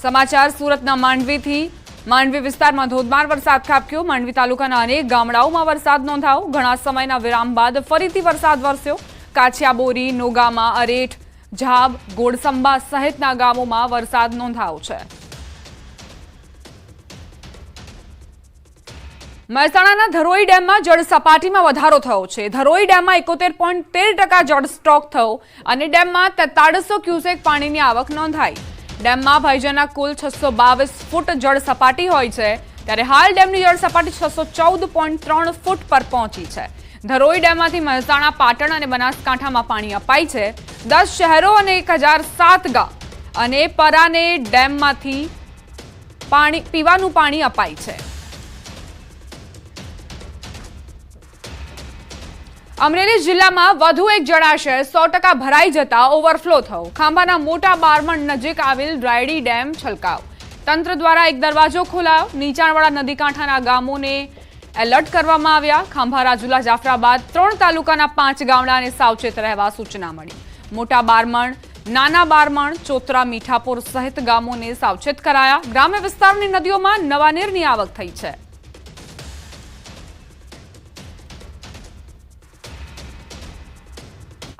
સમાચાર સુરતના માંડવી વિસ્તારમાં ધોધમાર વરસાદ ખાબક્યો। માંડવી તાલુકાના અનેક ગામડાઓમાં વરસાદ નોંધાયો। ઘણા સમયના વિરામ બાદ ફરીથી વરસાદ વરસ્યો। કાછિયા બોરી, નોગામા, અરેઠ, ઝાબ, ગોળસંબા સહિતના ગામોમાં વરસાદ નોંધાયો છે। મહેસાણાના ધરોઈ ડેમમાં જળ સપાટીમાં વધારો થયો છે। ધરોઈ ડેમમાં 71.13% જળ સ્ટોક થયો અને ડેમમાં 4300 ક્યુસેક પાણીની આવક નોંધાઈ। ડેમમાં ભયજનક કુલ 622 ફૂટ જળ સપાટી હોય છે, ત્યારે હાલ ડેમની જળ સપાટી 614.3 ફૂટ પર પહોંચી છે। ધરોઈ ડેમમાંથી મહેસાણા, પાટણ અને બનાસકાંઠામાં પાણી અપાય છે। 10 શહેરો અને 1007 ગામ અને પરાને ડેમમાંથી પીવાનું પાણી અપાય છે। અમરેલી જિલ્લામાં વધુ એક જળાશય 100% ભરાઈ જતા ઓવરફ્લો થયો। ખાંભાના મોટા બારમણ નજીક આવેલ રાયડી ડેમ છલકાયો। તંત્ર દ્વારા એક દરવાજો ખોલાયો। નીચાણવાળા નદીકાંઠાના ગામોને એલર્ટ કરવામાં આવ્યા। ખાંભા, રાજુલા, જાફરાબાદ 3 તાલુકાના 5 ગામડાને સાવચેત રહેવા સૂચના મળી। મોટા બારમણ, નાના બારમણ, ચોતરા, મીઠાપુર સહિત ગામોને સાવચેત કરાયા। ગ્રામ્ય વિસ્તારની નદીઓમાં નવા નીરની આવક થઈ છે।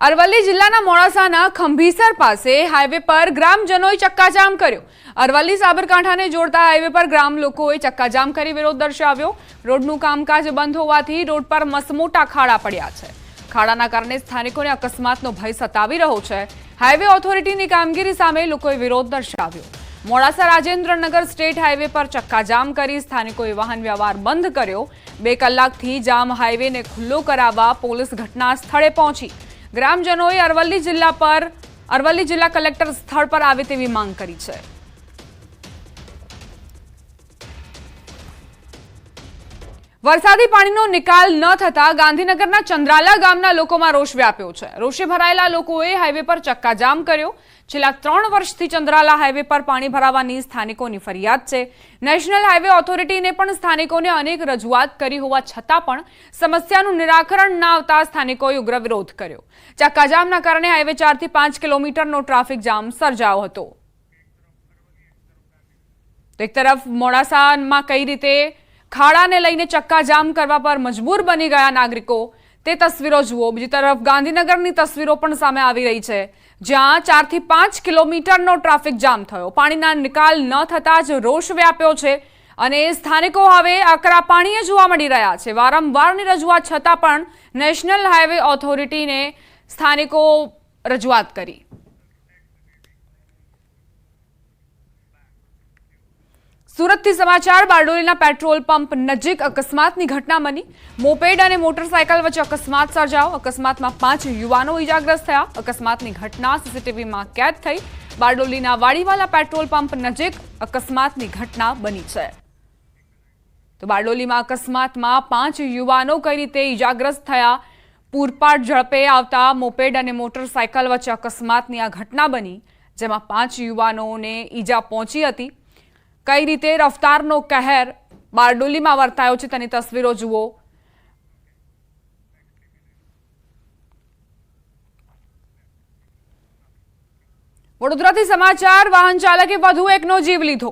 અરવલ્લી જિલ્લાના મોડાસાના ખંભીસર પાસે હાઈવે પર ગ્રામજનોએ ચક્કાજામ કર્યો। અરવલ્લી સાબરકાંઠાને જોડતા હાઈવે પર ગ્રામ લોકોએ ચક્કાજામ કરી વિરોધ દર્શાવ્યો। રોડનું કામકાજ બંધ હોવાથી રોડ પર મસમોટા ખાડા પડ્યા છે। ખાડાના કારણે સ્થાનિકોને અકસ્માતનો ભય સતાવી રહ્યો છે। હાઈવે ઓથોરિટીની કામગીરી સામે લોકોએ વિરોધ દર્શાવ્યો। મોડાસા રાજેન્દ્રનગર સ્ટેટ હાઈવે પર ચક્કાજામ કરી સ્થાનિકોએ વાહન વ્યવહાર બંધ કર્યો। 2 કલાકથી જામ હાઈવેને ખુલ્લો કરાવવા પોલીસ ઘટના સ્થળે પહોંચી। ગ્રામજનોએ અરવલ્લી જિલ્લા કલેક્ટર સ્થળ પર આવે તેવી માંગ કરી છે। વરસાદી પાણીનો નિકાલ ન થતા ગાંધીનગરના ચંદ્રાલા ગામના લોકોમાં રોષ વ્યાપ્યો છે। રોષે ભરાયેલા લોકોએ હાઈવે પર ચક્કાજામ કર્યો। છેલ્લા 3 વર્ષથી ચંદ્રાલા હાઈવે પર પાણી ભરાવાની સ્થાનિકોની ફરિયાદ છે। નેશનલ હાઈવે ઓથોરિટીને પણ સ્થાનિકોને અનેક રજૂઆત કરી હોવા છતાં પણ સમસ્યાનું નિરાકરણ ન આવતા સ્થાનિકોએ ઉગ્ર વિરોધ કર્યો। ચક્કાજામના કારણે હાઈવે 4 થી 5 કિલોમીટરનો ટ્રાફિક જામ સર્જાયો હતો। એક તરફ મોડાસામાં કઈ રીતે ખાડાને લઈને ચક્કાજામ કરવા પર મજબૂર બની ગયા નાગરિકો, તે તસવીરો જુઓ। બીજી તરફ ગાંધીનગરની તસવીરો પણ સામે આવી રહી છે, જ્યાં 4 થી 5 કિલોમીટરનો ટ્રાફિક જામ થયો। પાણીના નિકાલ ન થતા જ રોષ વ્યાપ્યો છે અને સ્થાનિકો હવે આકરા પાણીએ જોવા મળી રહ્યા છે। વારંવારની રજૂઆત છતાં પણ નેશનલ હાઈવે ઓથોરિટીને સ્થાનિકો રજૂઆત કરી। સુરતથી સમાચાર। બારડોલીના પેટ્રોલ પંપ નજીક અકસ્માતની ઘટના બની। મોપેડ અને મોટરસાયકલ વચ્ચે અકસ્માત સર્જાયો। અકસ્માતમાં 5 યુવાનો ઇજાગ્રસ્ત થયા। અકસ્માતની ઘટના સીસીટીવીમાં કેદ થઈ। બારડોલીના વાડીવાલા પેટ્રોલ પંપ નજીક અકસ્માતની ઘટના બની છે। તો બારડોલીમાં અકસ્માતમાં 5 યુવાનો કઈ રીતે ઇજાગ્રસ્ત થયા? પૂરપાટ ઝડપે આવતા મોપેડ અને મોટરસાયકલ વચ્ચે અકસ્માતની આ ઘટના બની, જેમાં 5 યુવાનોને ઈજા પહોંચી હતી। કઈ રીતે રફતારનો કહેર બારડોલીમાં વર્તાયો છે તેની તસવીરો જુઓ। વડોદરાથી સમાચાર। વાહન ચાલકે વધુ એકનો જીવ લીધો।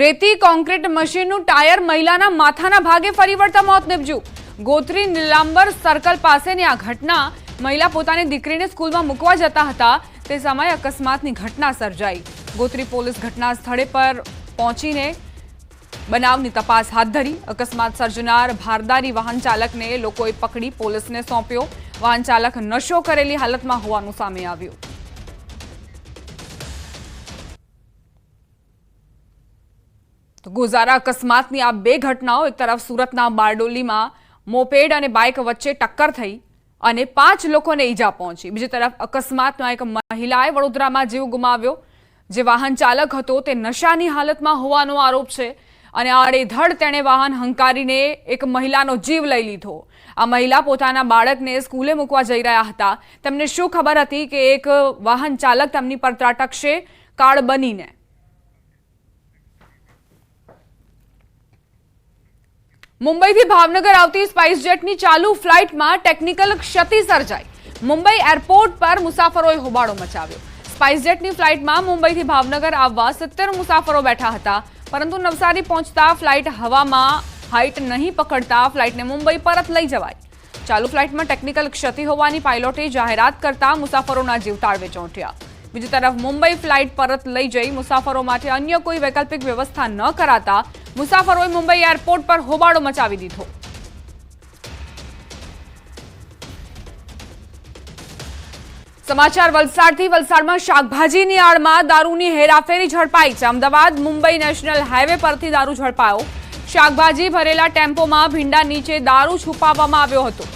રેતી કોન્ક્રીટ મશીનનું ટાયર મહિલાના માથાના ભાગે ફરી વળતા મોત નીપજ્યું। ગોત્રી નીલાંબર સર્કલ પાસેની આ ઘટના। મહિલા પોતાની દીકરીને સ્કૂલમાં મૂકવા જતા હતા તે સમયે અકસ્માતની ઘટના સર્જાઈ। ગોત્રી પોલીસ ઘટના સ્થળે પર પહોંચીને બનાવની તપાસ હાથ ધરી। અકસ્માત સર્જનાર ભારદારી વાહન ચાલકને લોકોએ પકડી પોલીસને સોંપ્યો। વાહન ચાલક નશો કરેલી હાલતમાં હોવાનું સામે આવ્યું। તો ગોઝારા અકસ્માતની આ 2 ઘટનાઓ। એક તરફ સુરતના બારડોલીમાં મોપેડ અને બાઇક વચ્ચે ટક્કર થઈ અને 5 લોકોને ઈજા પહોંચી। બીજી તરફ અકસ્માતમાં એક મહિલાએ વડોદરામાં જીવ ગુમાવ્યો। જે વાહન ચાલક હતો તે નશાની હાલતમાં હોવાનો આરોપ છે અને આડેધડ તેણે વાહન હંકારીને એક મહિલાનો જીવ લઈ લીધો। આ મહિલા પોતાના બાળકને સ્કૂલે મૂકવા જઈ રહ્યા હતા। તેમને શું ખબર હતી કે એક વાહન ચાલક તેમની પર ત્રાટકશે કાળ બનીને। મુંબઈથી ભાવનગર આવતી સ્પાઇસ જેટની ચાલુ ફ્લાઇટમાં ટેકનિકલ ક્ષતિ સર્જાઈ। મુંબઈ એરપોર્ટ પર મુસાફરોએ હોબાળો મચાવ્યો। સ્પાઇસજેટની ફ્લાઇટમાં મુંબઈથી ભાવનગર આવવા 70 મુસાફરો બેઠા હતા, પરંતુ નવસારી પહોંચતા ફ્લાઇટ હવામાં હાઇટ નહીં પકડતા ફ્લાઇટને મુંબઈ પરત લઈ જવાઈ. ચાલુ ફ્લાઇટમાં ટેકનિકલ ક્ષતિ હોવાની પાયલોટે જાહેરાત કરતા મુસાફરોના જીવ તાળવે ચોંટ્યા. બીજી તરફ મુંબઈ ફ્લાઇટ પરત લઈ જઈ મુસાફરો માટે અન્ય કોઈ વૈકલ્પિક વ્યવસ્થા ન કરાતા મુસાફરોએ મુંબઈ એરપોર્ટ પર હોબાળો મચાવી દીધો. સમાચાર વલસાડથી. વલસાડમાં શાકભાજીની આડમાં દારૂની હેરાફેરી ઝડપાઈ છે. અમદાવાદ મુંબઈ નેશનલ હાઈવે પરથી દારૂ ઝડપાયો. શાકભાજી ભરેલા ટેમ્પોમાં ભીંડા નીચે દારૂ છુપાવવામાં આવ્યો હતો.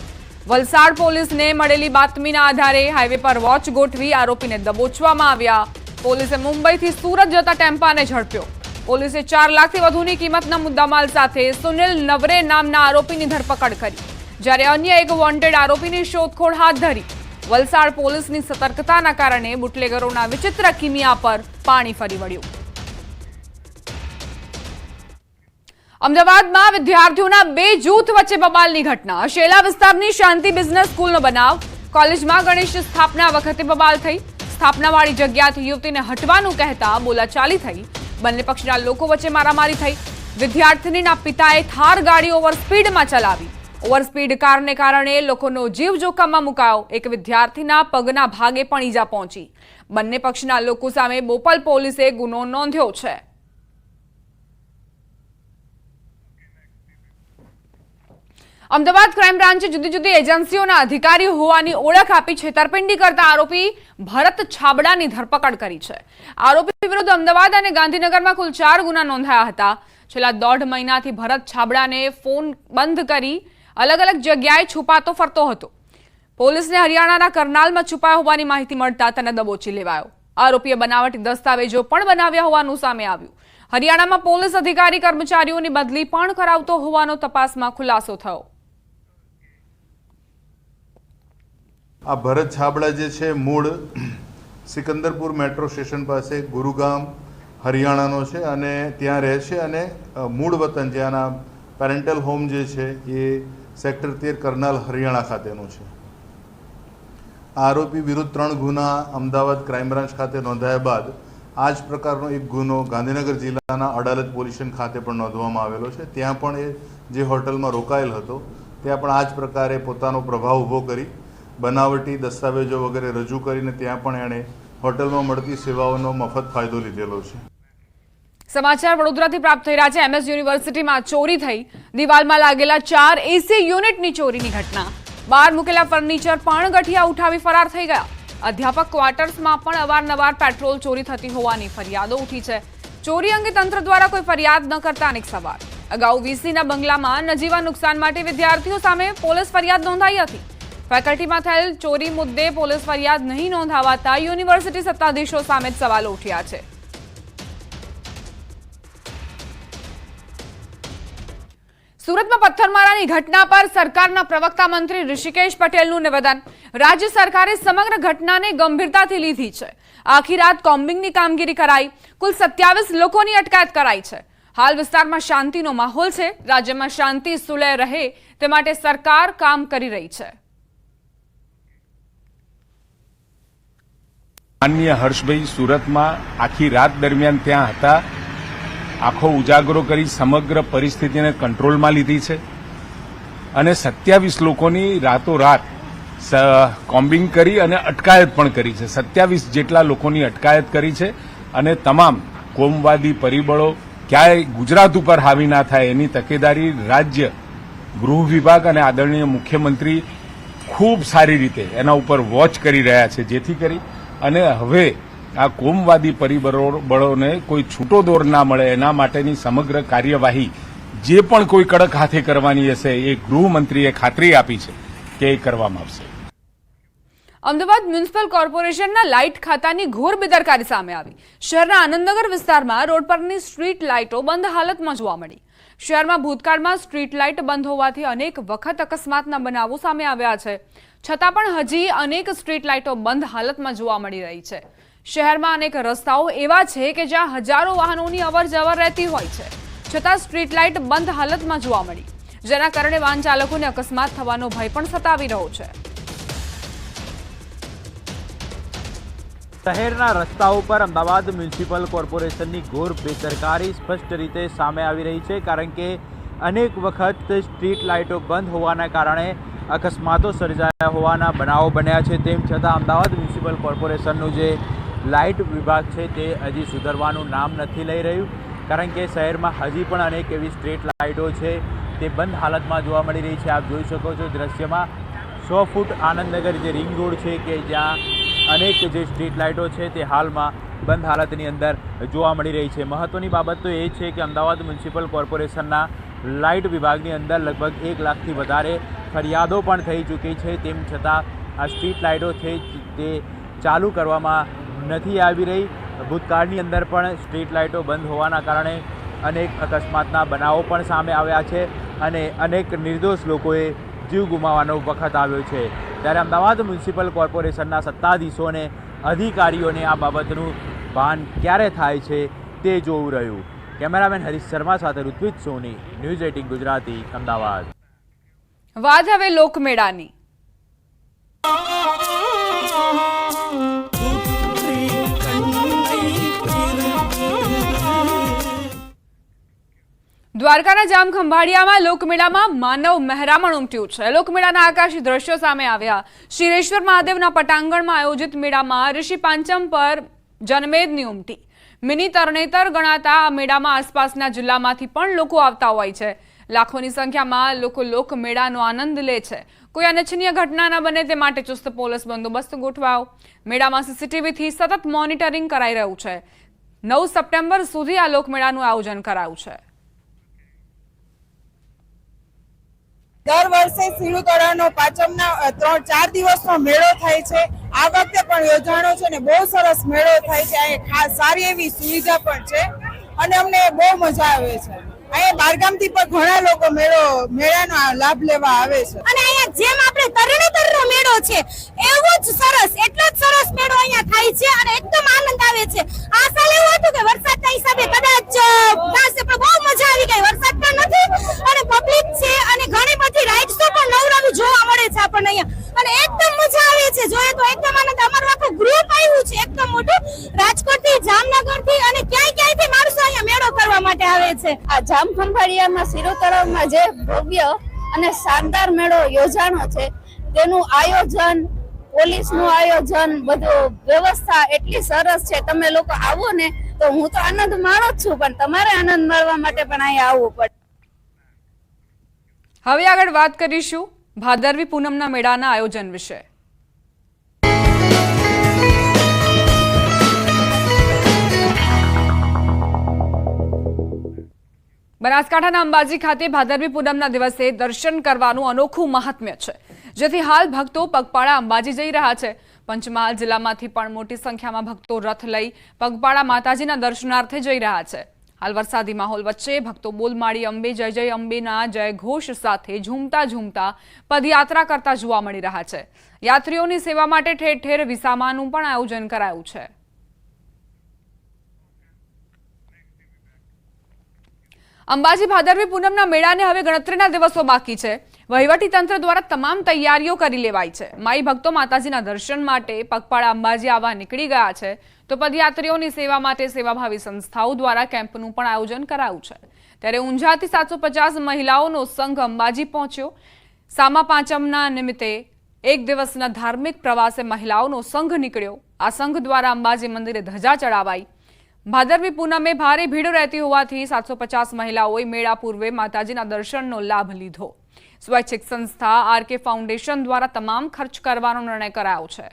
વલસાડ પોલીસને મળેલી બાતમીના આધારે હાઈવે પર વોચ ગોઠવી આરોપીને દબોચવામાં આવ્યા. પોલીસે મુંબઈથી સુરત જતા ટેમ્પાને ઝડપ્યો. પોલીસે 4 લાખથી વધુની કિંમતના મુદ્દામાલ સાથે સુનિલ નવરે નામના આરોપીની ધરપકડ કરી, જ્યારે અન્ય એક વોન્ટેડ આરોપીની શોધખોળ હાથ ધરી. વલસાડ પોલીસની સતર્કતાના કારણે બુટલેગરોના વિચિત્ર કિમિયા પર પાણી ફરી વળ્યું. અમદાવાદમાં વિદ્યાર્થીઓના 2 જૂથ વચ્ચે બબાલની ઘટના. શેલા વિસ્તારની શાંતિ બિઝનેસ સ્કૂલનો બનાવ. કોલેજમાં ગણેશ સ્થાપના વખતે બબાલ થઈ. સ્થાપનાવાળી જગ્યાથી યુવતીને હટવાનું કહેતા બોલાચાલી થઈ. બંને પક્ષના લોકો વચ્ચે મારામારી થઈ. વિદ્યાર્થીનીના પિતાએ થાર ગાડી ઓવરસ્પીડમાં ચલાવી. ઓવરસ્પીડ કારને કારણે લોકોનો જીવ જોખમમાં મુકાયો. એક વિદ્યાર્થીના પગના ભાગે પણ ઈજા પહોંચી. બંને પક્ષના લોકો સામે બોપલ પોલીસે ગુનો નોંધ્યો છે. અમદાવાદ ક્રાઇમ બ્રાન્ચે જુદી જુદી એજન્સીઓના અધિકારી હોવાની ઓળખ આપી છેતરપિંડી કરતા આરોપી ભરત છાબડાની ધરપકડ કરી છે. આરોપી વિરુદ્ધ અમદાવાદ અને ગાંધીનગરમાં કુલ 4 ગુના નોંધાયા હતા. છેલ્લા 1.5 મહિનાથી ભરત છાબડાને ફોન બંધ કરી અલગ અલગ જગ્યાએ છુપાતો ફરતો હતો. પોલીસને હરિયાણાના કરનાલમાં છુપાયો હોવાની માહિતી મળતા તેને દબોચી લેવાયો. આરોપીએ બનાવટી દસ્તાવેજો પણ બનાવ્યા હોવાનું સામે આવ્યું. હરિયાણામાં પોલીસ અધિકારી કર્મચારીઓની બદલી પણ કરાવતો હોવાનો તપાસમાં ખુલાસો થયો. આ ભરત છાબડા જે છે મૂળ સિકંદરપુર મેટ્રો સ્ટેશન પાસે ગુરુગામ હરિયાણાનો છે અને ત્યાં રહે છે અને મૂળ વતન જે આના પેરેન્ટલ હોમ જે છે એ સેક્ટર 13 કરનાલ હરિયાણા ખાતેનું છે. આરોપી વિરુદ્ધ 3 ગુના અમદાવાદ ક્રાઇમ બ્રાન્ચ ખાતે નોંધાયા બાદ આ જ પ્રકારનો એક ગુનો ગાંધીનગર જિલ્લાના અડાલજ પોલીસ સ્ટેશન ખાતે પણ નોંધવામાં આવેલો છે. ત્યાં પણ એ જે હોટલમાં રોકાયેલ હતો ત્યાં પણ આ જ પ્રકારે પોતાનો પ્રભાવ ઊભો કરી બનાવટી દસ્તાવેજો વગેરે રજૂ કરીને ત્યાં પણ એણે હોટલમાં મળતી સેવાઓનો મફત ફાયદો લીધેલો છે. સમાચાર વડોદરાથી પ્રાપ્ત થઈ રહ્યા છે. એમએસ યુનિવર્સિટીમાં ચોરી થઈ. દિવાલમાં લાગેલા 4 એસી યુનિટની ચોરીની ઘટના. બહાર મૂકેલા ફર્નિચર પણ ગઠિયા ઉઠાવી ફરાર થઈ ગયા. અધ્યાપક ક્વાર્ટર્સમાં પણ અવારનવાર પેટ્રોલ ચોરી થતી હોવાની ફરિયાદો ઉઠી છે. ચોરી અંગે તંત્ર દ્વારા કોઈ ફરિયાદ ન કરતા અનેક સવાલ. અગાઉ વીસીના બંગલામાં નજીવા નુકસાન માટે વિદ્યાર્થીઓ સામે પોલીસ ફરિયાદ નોંધાઈ હતી. ફેકલ્ટીમાં થયેલ ચોરી મુદ્દે પોલીસ ફરિયાદ નહીં નોંધાવાતા યુનિવર્સિટી સત્તાધીશો સામે સવાલો ઉઠ્યા છે. સુરતમાં પથ્થરમારાની ઘટના પર સરકારના પ્રવક્તા મંત્રી ઋષિકેશ પટેલનું નિવેદન. રાજ્ય સરકારે સમગ્ર ઘટનાને ગંભીરતાથી લીધી છે. આખી રાત કોમ્બિંગની કામગીરી કરાઈ. કુલ 27 લોકોની અટકાયત કરાઈ છે. હાલ વિસ્તારમાં શાંતિનો માહોલ છે. રાજ્યમાં શાંતિ સુલેહ રહે તે માટે સરકાર કામ કરી રહી છે. માનનીય હર્ષભાઈ સુરતમાં આખી રાત દરમિયાન ત્યાં હતા. આખો ઉજાગરો કરી સમગ્ર પરિસ્થિતિને કંટ્રોલમાં લીધી છે અને 27 લોકોની રાતોરાત કોમ્બિંગ કરી અને અટકાયત પણ કરી છે. 27 જેટલા લોકોની અટકાયત કરી છે અને તમામ કોમવાદી પરિબળો ક્યાંય ગુજરાત ઉપર હાવી ના થાય એની તકેદારી રાજ્ય ગૃહ વિભાગ અને આદરણીય મુખ્યમંત્રી ખૂબ સારી રીતે એના ઉપર વોચ કરી રહ્યા છે, જેથી કરી અને હવે આ કોમવાદી પરિબળોને કોઈ છૂટો દોર ના મળે એના માટેની સમગ્ર કાર્યવાહી જે પણ કોઈ કડક હાથે કરવાની હશે એ ગૃહમંત્રીએ ખાતરી આપી છે કે એ કરવામાં આવશે. અમદાવાદ મ્યુનિસિપલ કોર્પોરેશનના લાઇટ ખાતાની ઘોર બેદરકારી સામે આવી. શહેરના આનંદનગર વિસ્તારમાં રોડ પરની સ્ટ્રીટ લાઇટો બંધ હાલતમાં જોવા મળી. શહેરમાં ભૂતકાળમાં સ્ટ્રીટ લાઇટ બંધ હોવાથી અનેક વખત અકસ્માતના બનાવો સામે આવ્યા છે. છતાં પણ હજી અનેક સ્ટ્રીટ લાઇટો બંધ હાલતમાં જોવા મળી રહી છે. શહેરમાં અનેક રસ્તાઓ એવા છે કે જ્યાં હજારો વાહનોની અવરજવર રહેતી હોય છે, છતાં સ્ટ્રીટ લાઇટ બંધ હાલતમાં જોવા મળી, જેના કારણે વાહન ચાલકોને અકસ્માત થવાનો ભય પણ સતાવી રહ્યો છે. શહેરના રસ્તાઓ પર અમદાવાદ મ્યુનિસિપલ કોર્પોરેશનની ઘોર બેદરકારી સ્પષ્ટ રીતે સામે આવી રહી છે, કારણ કે અનેક વખત સ્ટ્રીટ લાઇટો બંધ હોવાના કારણે અકસ્માતો સર્જાયા હોવાના બનાવો બન્યા છે. તેમ છતાં અમદાવાદ મ્યુનિસિપલ કોર્પોરેશનનું જે લાઇટ વિભાગ છે તે હજી સુધરવાનું નામ નથી લઈ રહ્યું, કારણ કે શહેરમાં હજી પણ અનેક એવી સ્ટ્રીટ લાઇટો છે તે બંધ હાલતમાં જોવા મળી રહી છે. આપ જોઈ શકો છો દ્રશ્યમાં 100 ફૂટ આનંદનગર જે રિંગ રોડ છે કે જ્યાં અનેક જે સ્ટ્રીટ લાઇટો છે તે હાલમાં બંધ હાલતની અંદર જોવા મળી રહી છે. મહત્ત્વની બાબત તો એ છે કે અમદાવાદ મ્યુનિસિપલ કોર્પોરેશનના લાઇટ વિભાગની અંદર લગભગ 1 લાખથી વધારે ફરિયાદો પણ થઈ ચૂકી છે. તેમ છતાં આ સ્ટ્રીટ લાઇટો છે તે ચાલુ કરવામાં નથી આવી રહી. ભૂતકાળની અંદર પણ સ્ટ્રીટ લાઇટો બંધ હોવાના કારણે અનેક અકસ્માતના બનાવો પણ સામે આવ્યા છે અને અનેક નિર્દોષ લોકોએ જીવ ગુમાવવાનો વખત આવ્યો છે. ત્યારે અમદાવાદ મ્યુનિસિપલ કોર્પોરેશનના સત્તાધીશોને અધિકારીઓને આ બાબતનું ભાન ક્યારે થાય છે તે જોવું રહ્યું. કેમેરામેન હરીશ શર્મા સાથે ઋત્વિજ સોની, ન્યૂઝ 18 ગુજરાતી, અમદાવાદ. વાત હવે લોકમેળાની. દ્વારકાના જામખંભાળિયામાં લોકમેળામાં માનવ મહેરામણ ઉમટ્યું છે. લોકમેળાના આકાશી દ્રશ્યો સામે આવ્યા. શ્રીરેશ્વર મહાદેવના પટાંગણમાં આયોજિત મેળામાં ઋષિ પાંચમ પર જનમેદની ઉમટી. મિની તરણેતર ગણાતા આ મેળામાં આસપાસના જિલ્લામાંથી પણ લોકો આવતા હોય છે. લાખોની સંખ્યામાં લોકો લોકમેળાનો આનંદ લે છે. કોઈ અનિચ્છનીય ઘટના ન બને તે માટે ચુસ્ત પોલીસ બંદોબસ્ત ગોઠવાયો. મેળામાં સીસીટીવીથી સતત મોનિટરિંગ કરાઈ રહ્યું છે. 9 સપ્ટેમ્બર સુધી આ લોકમેળાનું આયોજન કરાયું છે. દર વર્ષે સીણુ તળાવનો પાંચમના 3-4 દિવસનો મેળો થાય છે. આ વખતે પણ યોજાણો છે ને બહુ સરસ મેળો થાય છે. અહીંયા ખાસ સારી એવી સુવિધા પણ છે અને અમને બહુ મજા આવે છે. અહીંયા બારગામથી પણ ઘણા લોકો મેળાનો લાભ લેવા આવે છે. અને અહીંયા જેમ આપણે તરણેતરનો મેળો છે એવો જ સરસ, એટલો જ સરસ મેળો અહીંયા થાય છે અને એકદમ આનંદ આવે છે. આ સાલ એવું હતું કે વરસાદના હિસાબે કદાચ થશે, પણ બહુ મજા આવી ગઈ. વરસાદ પણ નથી અને પબ્લિક છે અને ઘણી બધી રાઇડ્સો પણ નવનવી જોવા મળે છે આપણને અહીંયા અને એકદમ મજા આવે છે. જોઈએ તો એકદમ આનંદ. અમારું આખું ગ્રુપ આવ્યું છે એકદમ મોટું, રાજકોટથી, જામનગરથી અને ક્યાંયથી માણસો અહીંયા મેળો કરવા માટે આવે છે. આ જામખંભાળિયામાં સીરો તળાવમાં જે ભવ્ય અને શાનદાર મેળો યોજાણો છે તેનું આયોજન, પોલીસનું આયોજન, બધું વ્યવસ્થા એટલી સરસ છે. તમે લોકો આવો ને તો હું તો આનંદ માણું જ છું, પણ તમારે આનંદ માણવા માટે પણ અહીંયા આવવું પડે. હવે આગળ વાત કરીશું ભાદરવી પૂનમના મેળાના આયોજન વિશે. બનાસકાંઠાના અંબાજી ખાતે ભાદરવી પૂનમના દિવસે દર્શન કરવાનું અનોખું મહાત્મ્ય છે, જેથી હાલ ભક્તો પગપાળા અંબાજી જઈ રહ્યા છે. પંચમહાલ જિલ્લામાંથી પણ મોટી સંખ્યામાં ભક્તો રથ લઈ પગપાળા માતાજીના દર્શનાર્થે જઈ રહ્યા છે. હાલ વરસાદી માહોલ વચ્ચે ભક્તો બોલમાળી અંબે જય જય અંબેના જય ઘોષ સાથે ઝૂમતા ઝૂમતા પદયાત્રા કરતા જોવા મળી રહ્યા છે. યાત્રીઓની સેવા માટે ઠેર ઠેર વિસામાનું પણ આયોજન કરાયું છે. અંબાજી ભાદરવી પૂનમના મેળાને હવે ગણતરીના દિવસો બાકી છે. વહીવટી તંત્ર દ્વારા તમામ તૈયારીઓ કરી લેવાઈ છે. માઈ ભક્તો માતાજીના દર્શન માટે પગપાળા અંબાજી આવવા નીકળી ગયા છે, તો પદયાત્રીઓની સેવા માટે સેવાભાવી સંસ્થાઓ દ્વારા કેમ્પનું પણ આયોજન કરાયું છે. ત્યારે ઊંઝાથી 750 મહિલાઓનો સંઘ અંબાજી પહોંચ્યો. સામા પાંચમના નિમિત્તે એક દિવસના ધાર્મિક પ્રવાસે મહિલાઓનો સંઘ નીકળ્યો. આ સંઘ દ્વારા અંબાજી મંદિરે ધજા ચડાવાઈ. ભાદરવી પૂનમે ભારે ભીડ રહેતી હોવાથી 750 મહિલાઓએ મેળા પૂર્વે માતાજીના દર્શનનો લાભ લીધો. સ્વૈચ્છિક સંસ્થા RK ફાઉન્ડેશન દ્વારા તમામ ખર્ચ કરવાનો નિર્ણય કરાયો છે.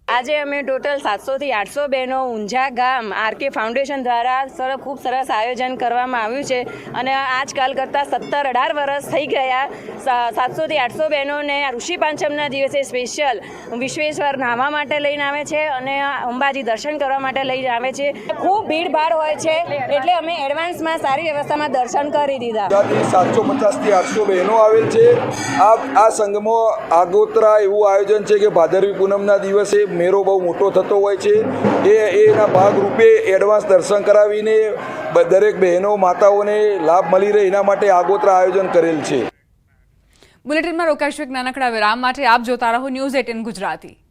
આજે અમે ટોટલ 700 થી 800 બહેનો ઊંઝા ગામ RK ફાઉન્ડેશન દ્વારા ખૂબ સરસ આયોજન કરવામાં આવ્યું છે અને આજકાલ કરતાં 17-18 વર્ષ થઈ ગયા. 700 થી 800 બહેનોને ઋષિ પાંચમના દિવસે સ્પેશિયલ વિશ્વેશ્વર નાહવા માટે લઈને આવે છે અને અંબાજી દર્શન કરવા માટે લઈને આવે છે. ખૂબ ભીડભાડ હોય છે એટલે અમે એડવાન્સમાં સારી વ્યવસ્થામાં દર્શન કરી દીધા. 750 થી 800 બહેનો આવેલ છે. આ સંઘમાં આગોતરા એવું આયોજન છે કે ભાદરવી પૂનમના દિવસે મેળો બહુ મોટો થતો હોય છે. એના ભાગરૂપે એડવાન્સ દર્શન કરાવીને દરેક બહેનો માતાઓને લાભ મળી રહે એના માટે આગોતરા આયોજન કરેલ છે. બુલેટિનમાં રોકાઈશું એક નાનકડા વિરામ માટે. આપ જોતા રહો ન્યૂઝ 18 ગુજરાતી.